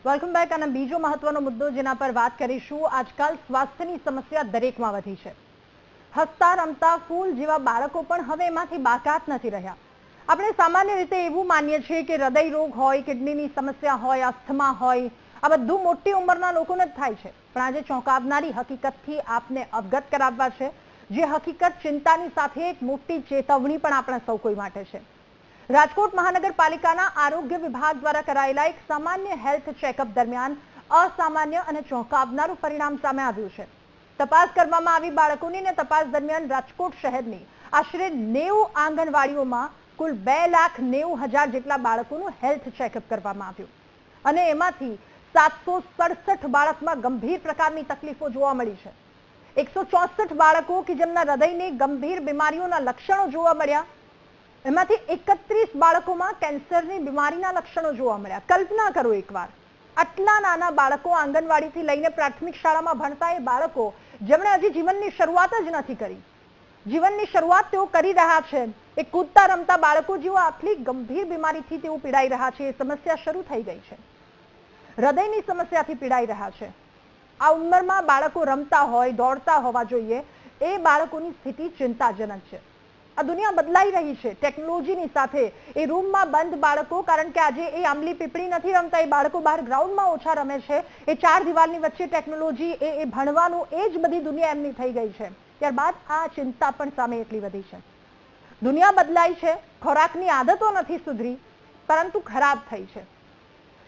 Welcome back. અને બીજો મહત્વનો મુદ્દો જેના પર વાત કરીશું, આજકાલ સ્વાસ્થ્યની સમસ્યા દરેકમાં વધી છે. હસતા રમતા ફૂલ જેવા બાળકો પણ હવે એમાંથી બાકાત નથી રહ્યા. આપણે સામાન્ય રીતે એવું માનીએ છીએ કે હૃદય રોગ હોય, કિડનીની સમસ્યા હોય, અસ્થમા હોય, આ બધું મોટી ઉંમરના લોકોને જ થાય છે. પણ આજે ચોંકાવનારી હકીકતથી આપને અવગત કરાવવા છે, જે હકીકત ચિંતાની સાથે એક મોટી ચેતવણી પણ આપણા સૌ કોઈ માટે છે. રાજકોટ મહાનગરપાલિકાના આરોગ્ય વિભાગ દ્વારા કરાયેલા એક સામાન્ય હેલ્થ ચેકઅપ દરમિયાન અસામાન્ય અને ચોંકાવનારું પરિણામ સામે આવ્યું છે. તપાસ કરવામાં આવી બાળકોની ને તપાસ દરમિયાન રાજકોટ શહેરની આશરે 90 આંગણવાડીઓમાં કુલ 2,90,000 જેટલા બાળકોનું હેલ્થ ચેકઅપ કરવામાં આવ્યું અને એમાંથી 767 બાળકમાં ગંભીર પ્રકારની તકલીફો જોવા મળી છે. 164 બાળકો કે જેમના હૃદયની ગંભીર બીમારીઓના લક્ષણો જોવા મળ્યા, એમાંથી 31 બાળકોમાં કેન્સરની બીમારીના લક્ષણો જોવા મળ્યા. કલ્પના કરો એકવાર, આટલા નાના બાળકો, આંગણવાડીથી લઈને પ્રાથમિક શાળામાં ભણતા એ બાળકો જેમણે હજી જીવનની શરૂઆત જ નથી કરી, જીવનની શરૂઆત તેઓ કરી રહ્યા છે, એ કૂદતા રમતા બાળકો જેઓ આટલી ગંભીર બીમારીથી તેઓ પીડાઈ રહ્યા છે, એ સમસ્યા શરૂ થઈ ગઈ છે, હૃદયની સમસ્યાથી પીડાઈ રહ્યા છે. આ ઉંમરમાં બાળકો રમતા હોય, દોડતા હોવા જોઈએ, એ બાળકોની સ્થિતિ ચિંતાજનક છે. આ દુનિયા બદલાઈ રહી છે ટેકનોલોજીની સાથે. એ રૂમમાં બંધ બાળકો, કારણ કે આજે એ આંબલી પીપળી નથી રમતા, એ બાળકો બહાર ગ્રાઉન્ડમાં ઓછા રમે છે, એ 4 દિવાલની વચ્ચે ટેકનોલોજી, એ ભણવાનું, એ જ બધી દુનિયા એમની થઈ ગઈ છે. ત્યારબાદ આ ચિંતા પણ સામે એટલી વધી છે. દુનિયા બદલાઈ છે, ખોરાકની આદતો નથી સુધરી, પરંતુ ખરાબ થઈ છે.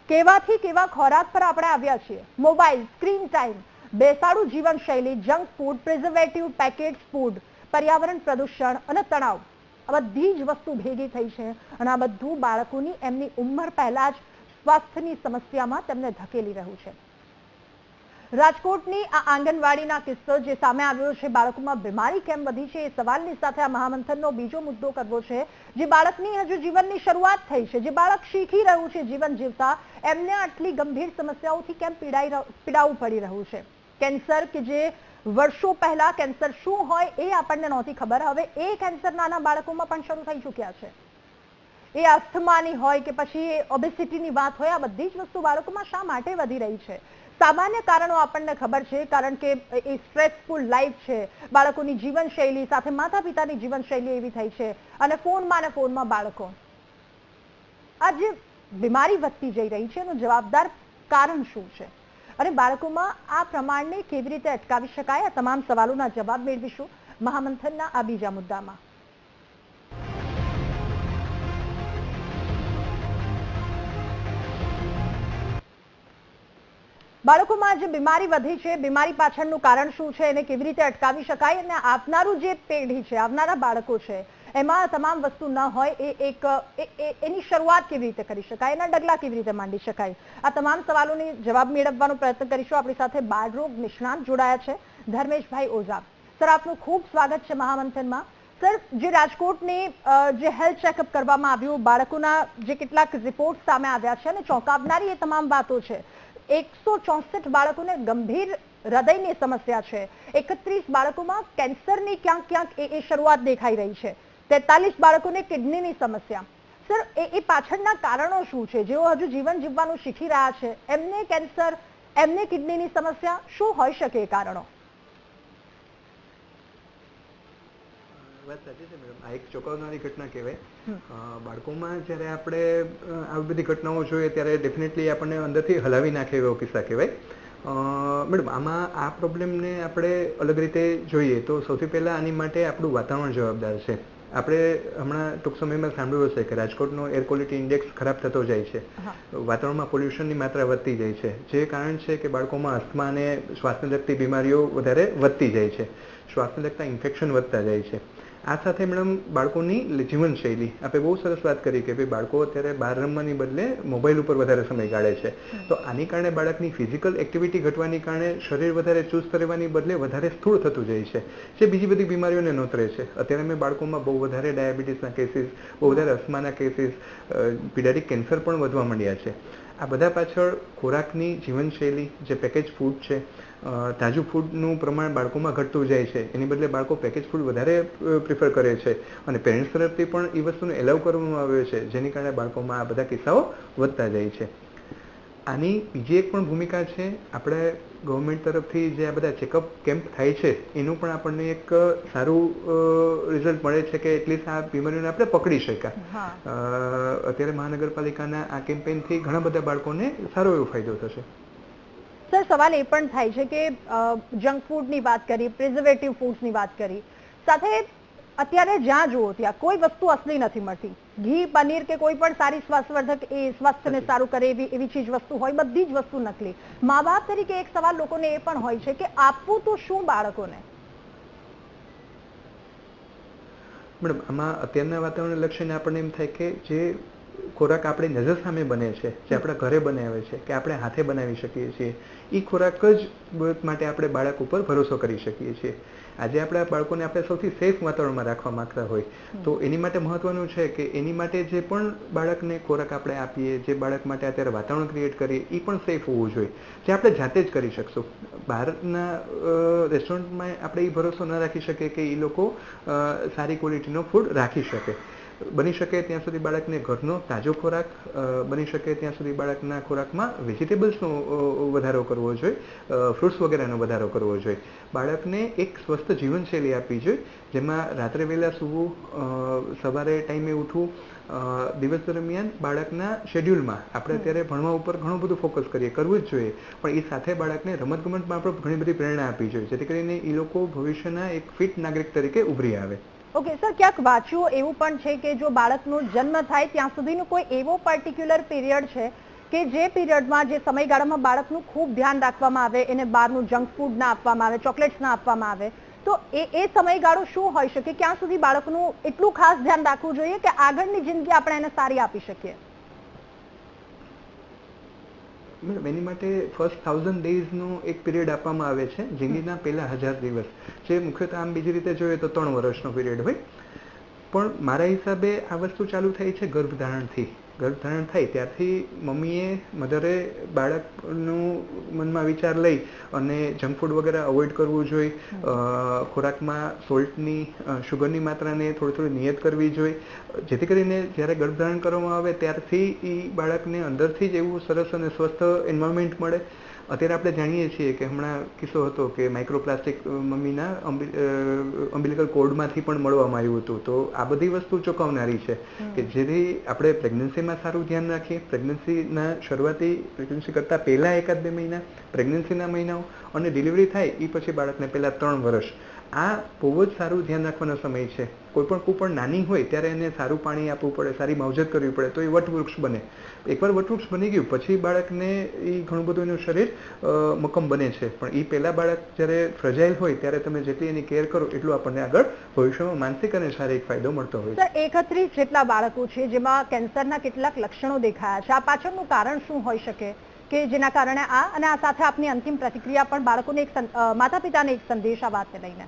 કેવાથી કેવા ખોરાક પર આપણે આવ્યા છીએ. મોબાઈલ, સ્ક્રીન ટાઈમ, બેસાડું જીવનશૈલી, junk food, preservative package food, પર્યાવરણ પ્રદૂષણ અને તણાવ, આ બધી જ વસ્તુ ભેગી થઈ છે અને આ બધું બાળકોની એમની ઉંમર પહેલા જ સ્વાસ્થ્યની સમસ્યામાં તેમને ધકેલી રહ્યું છે. રાજકોટની આ આંગણવાડીના કિસ્સો જે સામે આવ્યો છે, બાળકોમાં બીમારી કેમ વધી છે, એ સવાલની સાથે આ મહામંથનનો બીજો મુદ્દો કરવો છે. જે બાળકની હજુ જીવનની શરૂઆત થઈ છે, જે બાળક શીખી રહ્યું છે જીવન જીવતા, એમને આટલી ગંભીર સમસ્યાઓથી કેમ પીડાવું પડી રહ્યું છે. કેન્સર, કે જે વર્ષો પહેલા કેન્સર શું હોય એ આપણને નહોતી ખબર, હવે એ કેન્સર નાના બાળકોમાં પણ શરૂ થઈ ચૂક્યા છે. એ અસ્થમાની હોય કે પછી ઓબેસિટીની વાત હોય, આ બધી જ વસ્તુ બાળકોમાં શા માટે વધી રહી છે? સામાન્ય કારણો આપણને ખબર છે, કારણ કે એ સ્ટ્રેસફુલ લાઈફ છે, બાળકોની જીવનશૈલી સાથે માતા પિતાની જીવનશૈલી એવી થઈ છે, અને ફોનમાં બાળકો, આ જે બીમારી વધતી જઈ રહી છે એનું જવાબદાર કારણ શું છે અને બાળકોમાં આ પ્રમાણને કેવી રીતે અટકાવી શકાય? આ તમામ સવાલોના જવાબ મેળવીશું મહામંથનના આ બીજા મુદ્દામાં. બાળકોમાં જે બીમારી વધી છે, બીમારી પાછળનું કારણ શું છે, એને કેવી રીતે અટકાવી શકાય, અને આવનારું જે પેઢી છે, આવનારા બાળકો છે, એમાં તમામ વસ્તુ ન હોય, એની શરૂઆત કેવી રીતે કરી શકાય, એના ડગલા કેવી રીતે માંડી શકાય, આ તમામ સવાલોની જવાબ મેળવવાનો પ્રયત્ન કરીશું. આપણી સાથે બાળરોગ નિષ્ણાત જોડાયા છે, ધર્મેશભાઈ ઓઝા. સર, આપનું ખૂબ સ્વાગત છે મહામંથનમાં. સર, જે રાજકોટની જે હેલ્થ ચેકઅપ કરવામાં આવ્યું, બાળકોના જે કેટલાક રિપોર્ટ સામે આવ્યા છે અને ચોંકાવનારી એ તમામ વાતો છે. 164 બાળકોને ગંભીર હૃદયની સમસ્યા છે, 31 બાળકોમાં કેન્સરની ક્યાંક એ શરૂઆત દેખાઈ રહી છે, 43 બાળકોને કિડનીની સમસ્યા. સર, એ પાછળના કારણો શું છે? જેઓ હજુ જીવન જીવવાનું શીખી રહ્યા છે, એમને કેન્સર, એમને કિડનીની સમસ્યા, શું હોઈ શકે એ કારણો? વાત સાચી છે મેડમ, આ એક ચોંકાવનારી ઘટના કહેવાય. બાળકોમાં જ્યારે આપણે આવી બધી ઘટનાઓ જોઈએ ત્યારે ડેફિનેટલી આપણને અંદરથી હલાવી નાખે એવો કિસ્સા કહેવાય. મેડમ, આમાં આ પ્રોબ્લેમને આપણે અલગ રીતે જોઈએ તો સૌથી પહેલાં આની માટે આપણું વાતાવરણ જવાબદાર છે. આપણે હમણાં ટૂંક સમયમાં સાંભળ્યું હશે કે રાજકોટનો એર ક્વોલિટી ઇન્ડેક્સ ખરાબ થતો જાય છે, વાતાવરણમાં પોલ્યુશનની માત્રા વધતી જાય છે, જે કારણ છે કે બાળકોમાં અસ્થમા અને શ્વાસને લગતી બીમારીઓ વધારે વધતી જાય છે, શ્વાસને લગતા ઇન્ફેક્શન વધતા જાય છે. આ સાથે મેડમ બાળકોની જીવનશૈલી, આપણે બહુ સરસ વાત કરી કે ભાઈ બાળકો અત્યારે બહાર રમવાની બદલે મોબાઈલ ઉપર વધારે સમય ગાળે છે, તો આની કારણે બાળકની ફિઝિકલ એક્ટિવિટી ઘટવાની કારણે શરીર વધારે ચુસ્ત રહેવાની બદલે વધારે સ્થૂળ થતું જાય છે, જે બીજી બધી બીમારીઓને નોતરે છે. અત્યારે મેં બાળકોમાં બહુ વધારે ડાયાબિટીસના કેસીસ, બહુ વધારે અસ્થમાના કેસીસ, પીડિયાટ્રિક કેન્સર પણ વધવા માંડ્યા છે. આ બધા પાછળ ખોરાકની જીવનશૈલી, જે પેકેજ ફૂડ છે, તાજું ફૂડનું પ્રમાણ બાળકોમાં ઘટતું જાય છે, એની બદલે બાળકો પેકેજ ફૂડ વધારે પ્રિફર કરે છે અને પેરેન્ટ્સ તરફથી પણ એ વસ્તુને એલાવ કરવામાં આવે છે, જેની કારણે બાળકોમાં આ બધા કિસ્સાઓ વધતા જાય છે. આની બીજી એક પણ ભૂમિકા છે, આપણે ગવર્મેન્ટ તરફથી જે આ બધા ચેકઅપ કેમ્પ થાય છે એનું પણ આપણને એક સારું રિઝલ્ટ મળે છે કે એટલીસ્ટ આ બીમારીઓને આપણે પકડી શક્યા. અત્યારે મહાનગરપાલિકાના આ કેમ્પેઇનથી ઘણા બધા બાળકોને સારો એવો ફાયદો થશે. સર, સવાલ એ પણ થાય છે કે જંક ફૂડની વાત કરી, પ્રિઝર્વેટિવ ફૂડ્સની વાત કરી, સાથે અત્યારે જ્યાં જુઓ ત્યાં કોઈ વસ્તુ અસલી નથી મળતી. ઘી, પનીર કે કોઈ પણ સારી સ્વાસ્થ્યવર્ધક એ સ્વાસ્થ્યને સારું કરે એવી ચીજ વસ્તુ હોય, બધી જ વસ્તુ નકલી. મા બાપ તરીકે એક સવાલ લોકોને એ પણ હોય છે કે આપવું તો શું બાળકોને? મેડમ, આમાં અત્યારના વાતાવરણ લક્ષીને આપણને એમ થાય કે જે ખોરાક આપણી નજર સામે બને છે, જે આપણા ઘરે બનાવે છે, કે આપણે હાથે બનાવી શકીએ છીએ, એ ખોરાક જ માટે આપણે બાળક ઉપર ભરોસો કરી શકીએ છીએ. આજે આપણા બાળકોને આપણે સૌથી સેફ વાતાવરણમાં રાખવા માંગતા હોય તો એની માટે મહત્વનું છે કે એની માટે જે પણ બાળકને ખોરાક આપણે આપીએ, જે બાળક માટે અત્યારે વાતાવરણ ક્રિએટ કરીએ, એ પણ સેફ હોવું જોઈએ, જે આપણે જાતે જ કરી શકશું. બહારના રેસ્ટોરન્ટમાં આપણે એ ભરોસો ન રાખી શકીએ કે એ લોકો સારી ક્વોલિટીનો ફૂડ રાખી શકે. બની શકે ત્યાં સુધી બાળકને ઘરનો તાજો ખોરાક, બની શકે ત્યાં સુધી બાળકના ખોરાકમાં વેજીટેબલ્સનો વધારો કરવો જોઈએ, ફ્રૂટ્સ વગેરેનો વધારો કરવો જોઈએ. બાળકને એક સ્વસ્થ જીવનશૈલી આપવી જોઈએ, જેમાં રાત્રે વહેલા સૂવું, સવારે ટાઈમે ઉઠવું, દિવસ દરમિયાન બાળકના શેડ્યુલમાં આપણે અત્યારે ભણવા ઉપર ઘણું બધું ફોકસ કરવું જ જોઈએ, પણ એ સાથે બાળકને રમતગમતમાં પણ ઘણી બધી પ્રેરણા આપવી જોઈએ, જેથી કરીને એ લોકો ભવિષ્યના એક ફિટ નાગરિક તરીકે ઉભરી આવે. ઓકે સર, ક્યાંક વાંચ્યું એવું પણ છે કે જો બાળકનો જન્મ થાય ત્યાં સુધીનો કોઈ એવો પર્ટિક્યુલર પીરિયડ છે કે જે પીરિયડમાં, જે સમયગાળામાં બાળકનું ખૂબ ધ્યાન રાખવામાં આવે, એને બહારનું જંક ફૂડ ના આપવામાં આવે, ચોકલેટ્સ ના આપવામાં આવે, તો એ સમયગાળો શું હોઈ શકે? ક્યાં સુધી બાળકનું એટલું ખાસ ધ્યાન રાખવું જોઈએ કે આગળની જિંદગી આપણે એને સારી આપી શકીએ? મેડમ, એની માટે ફર્સ્ટ 1000 ડેઝનો એક પીરિયડ આપવામાં આવે છે, જિંદગીના પહેલા 1000 દિવસ, જે મુખ્યત્વે આમ બીજી રીતે જોઈએ તો 3 વર્ષનો પીરિયડ હોય. પણ મારા હિસાબે આ વસ્તુ ચાલુ થાય છે ગર્ભધારણથી. ગર્ભધારણ થાય ત્યારથી મધરે બાળકનું મનમાં વિચાર લઈ અને જંક ફૂડ વગેરે અવોઇડ કરવું જોઈએ, ખોરાકમાં સોલ્ટની, શુગરની માત્રાને થોડી નિયત કરવી જોઈએ, જેથી કરીને જ્યારે ગર્ભધારણ કરવામાં આવે ત્યારથી એ બાળકને અંદરથી જ એવું સરસ અને સ્વસ્થ એન્વાયરમેન્ટ મળે. અત્યારે આપણે જાણીએ છીએ કે હમણાં કિસ્સો હતો કે માઇક્રોપ્લાસ્ટિક મમ્મીના અમ્બિલિકલ કોર્ડમાંથી પણ મળવામાં આવ્યું હતું. તો આ બધી વસ્તુ ચોંકાવનારી છે કે જેથી આપણે પ્રેગ્નન્સીમાં સારું ધ્યાન રાખીએ, પ્રેગ્નન્સીના શરૂઆતી, પ્રેગ્નન્સી કરતાં પહેલાં 1-2 મહિના, પ્રેગ્નન્સીના મહિનાઓ અને ડિલિવરી થાય એ પછી બાળકને પહેલાં 3 વર્ષ, આ બહુ જ સારું ધ્યાન રાખવાનો સમય છે. કોઈ પણ કૂપણ નાની હોય ત્યારે એને સારું પાણી આપવું પડે, સારી માવજત કરવી પડે, તો એ વટવૃક્ષ બને. એકવાર વટવૃક્ષ બની ગયું પછી બાળકને એ ઘણું બધું એનું શરીર મક્કમ બને છે, પણ એ પહેલા બાળક જ્યારે ફ્રજાઇલ હોય ત્યારે તમે જેટલી એની કેર કરો એટલું આપણને આગળ ભવિષ્યમાં માનસિક અને શારીરિક ફાયદો મળતો હોય છે. 31 જેટલા બાળકો છે જેમાં કેન્સરના કેટલાક લક્ષણો દેખાયા છે, આ પાછળનું કારણ શું હોઈ શકે કે જેના કારણે અને આ સાથે આપની અંતિમ પ્રતિક્રિયા પણ બાળકોને માતા પિતાને એક સંદેશ આ વાતને લઈને?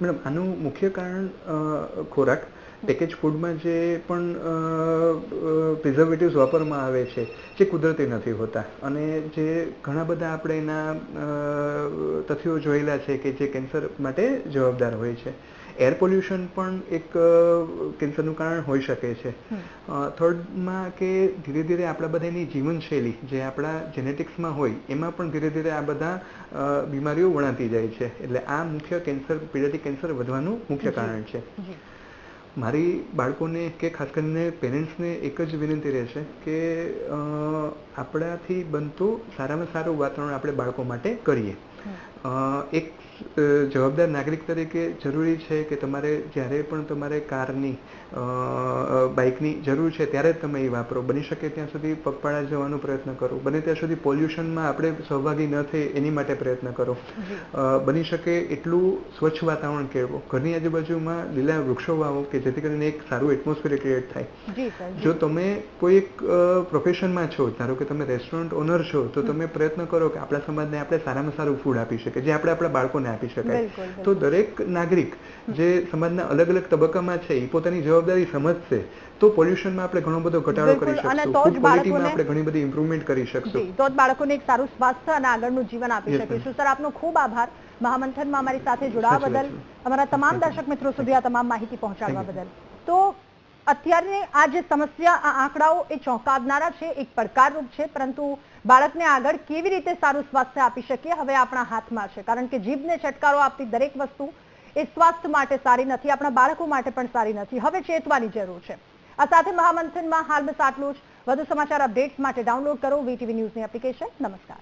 મેડમ, આનું મુખ્ય કારણ ખોરાક, પેકેજ ફૂડમાં જે પણ પ્રિઝર્વેટિવ્સ વાપરવામાં આવે છે જે કુદરતી નથી હોતા અને જે ઘણા બધા આપણે એના તથ્યો જોયેલા છે કે જે કેન્સર માટે જવાબદાર હોય છે. એર પોલ્યુશન પણ એક કેન્સરનું કારણ હોઈ શકે છે. થર્ડમાં કે ધીરે ધીરે આપણા બધાની જીવનશૈલી જે આપણા જેનેટિક્સમાં હોય એમાં પણ ધીરે ધીરે આ બધા બીમારીઓ વણાતી જાય છે, એટલે આ મુખ્ય કેન્સર, પીડિયાટિક કેન્સર વધવાનું મુખ્ય કારણ છે. મારી બાળકોને કે ખાસ કરીને પેરેન્ટ્સને એક જ વિનંતી રહેશે કે આપણાથી બનતું સારામાં સારું વાતાવરણ આપણે બાળકો માટે કરીએ. એક જવાબદાર નાગરિક તરીકે જરૂરી છે કે તમારે જ્યારે પણ તમારે કારની, બાઇકની જરૂર છે ત્યારે જ તમે એ વાપરો. બની શકે ત્યાં સુધી પગપાળા જવાનો પ્રયત્ન કરો, બને ત્યાં સુધી પોલ્યુશનમાં આપણે સહભાગી ન થઈએ એની માટે પ્રયત્ન કરો. બની શકે એટલું સ્વચ્છ વાતાવરણ કેળવો, ઘરની આજુબાજુમાં લીલા વૃક્ષો વાવો કે જેથી કરીને એક સારું એટમોસ્ફિયર ક્રિએટ થાય. જો તમે કોઈ એક પ્રોફેશનમાં છો, ધારો કે તમે રેસ્ટોરન્ટ ઓનર છો, તો તમે પ્રયત્ન કરો કે આપણા સમાજને આપણે સારામાં સારું ફૂડ આપી શકીએ, જે આપણે આપણા બાળકોને આપી શકાય. તો દરેક નાગરિક જે સમાજના અલગ અલગ તબક્કામાં છે એ પોતાની જવાબદારી સમજશે તો પોલ્યુશનમાં આપણે ઘણો બધો ઘટાડો કરી શકશું, ફૂડ ક્વોલિટીમાં આપણે ઘણી બધી ઇમ્પ્રુવમેન્ટ કરી શકશું. તો જ બાળકોને એક સારું સ્વાસ્થ્ય અને આગળનું જીવન આપી શકીશું. સર, આપનો ખૂબ આભાર મહામંથનમાં અમારી સાથે જોડાવા બદલ, અમારા તમામ દર્શક મિત્રો સુધી આ તમામ માહિતી પહોંચાડવા બદલ. તો અત્યારે આ જે સમસ્યા, આ આંકડાઓ એ ચોંકાવનારા છે, એક પડકારરૂપ છે, પરંતુ બાળકને આગળ કેવી રીતે સારું સ્વાસ્થ્ય આપી શકીએ હવે આપણા હાથમાં છે, કારણ કે જીભને છટકારો આપતી દરેક વસ્તુ એ સ્વાસ્થ્ય માટે સારી નથી, આપણા બાળકો માટે પણ સારી નથી. હવે ચેતવાની જરૂર છે. આ સાથે મહામંથનમાં હાલ બસ આટલું જ. વધુ સમાચાર અપડેટ્સ માટે ડાઉનલોડ કરો વીટીવી ન્યૂઝની એપ્લિકેશન. નમસ્કાર.